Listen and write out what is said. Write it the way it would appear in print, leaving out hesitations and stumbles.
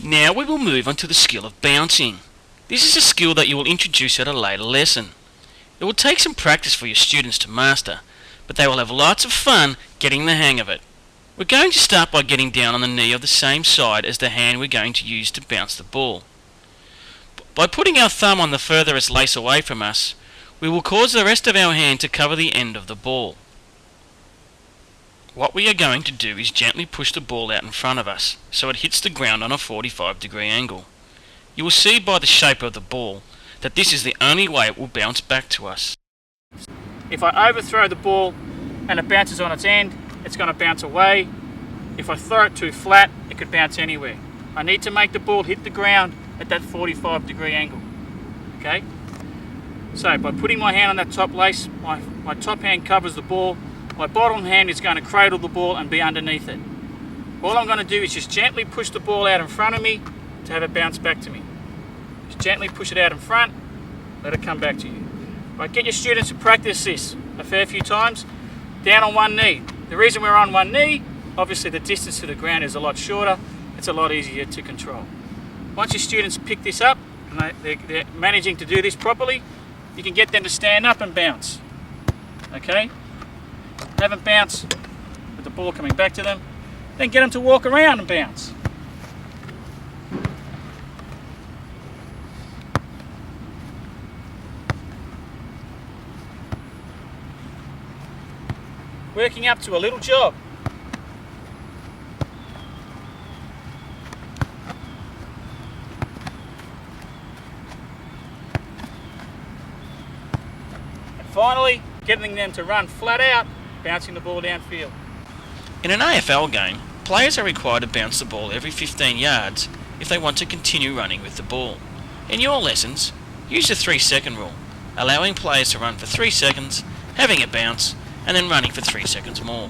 Now we will move on to the skill of bouncing. This is a skill that you will introduce at a later lesson. It will take some practice for your students to master, but they will have lots of fun getting the hang of it. We're going to start by getting down on the knee of the same side as the hand we're going to use to bounce the ball. By putting our thumb on the furthest lace away from us, we will cause the rest of our hand to cover the end of the ball. What we are going to do is gently push the ball out in front of us so it hits the ground on a 45-degree angle. You will see by the shape of the ball that this is the only way it will bounce back to us. If I overthrow the ball and it bounces on its end, it's going to bounce away. If I throw it too flat, it could bounce anywhere. I need to make the ball hit the ground at that 45-degree angle. Okay? So by putting my hand on that top lace, my top hand covers the ball. My bottom hand is going to cradle the ball and be underneath it. All I'm going to do is just gently push the ball out in front of me to have it bounce back to me. Just gently push it out in front, let it come back to you. Right, get your students to practice this a fair few times. Down on one knee. The reason we're on one knee, obviously the distance to the ground is a lot shorter. It's a lot easier to control. Once your students pick this up and they're managing to do this properly, you can get them to stand up and bounce. Okay? Have them bounce with the ball coming back to them. Then get them to walk around and bounce. Working up to a little jog. And finally, getting them to run flat out, bouncing the ball downfield. In an AFL game, players are required to bounce the ball every 15 yards if they want to continue running with the ball. In your lessons, use the 3-second rule, allowing players to run for 3 seconds, having it bounce, and then running for 3 seconds more.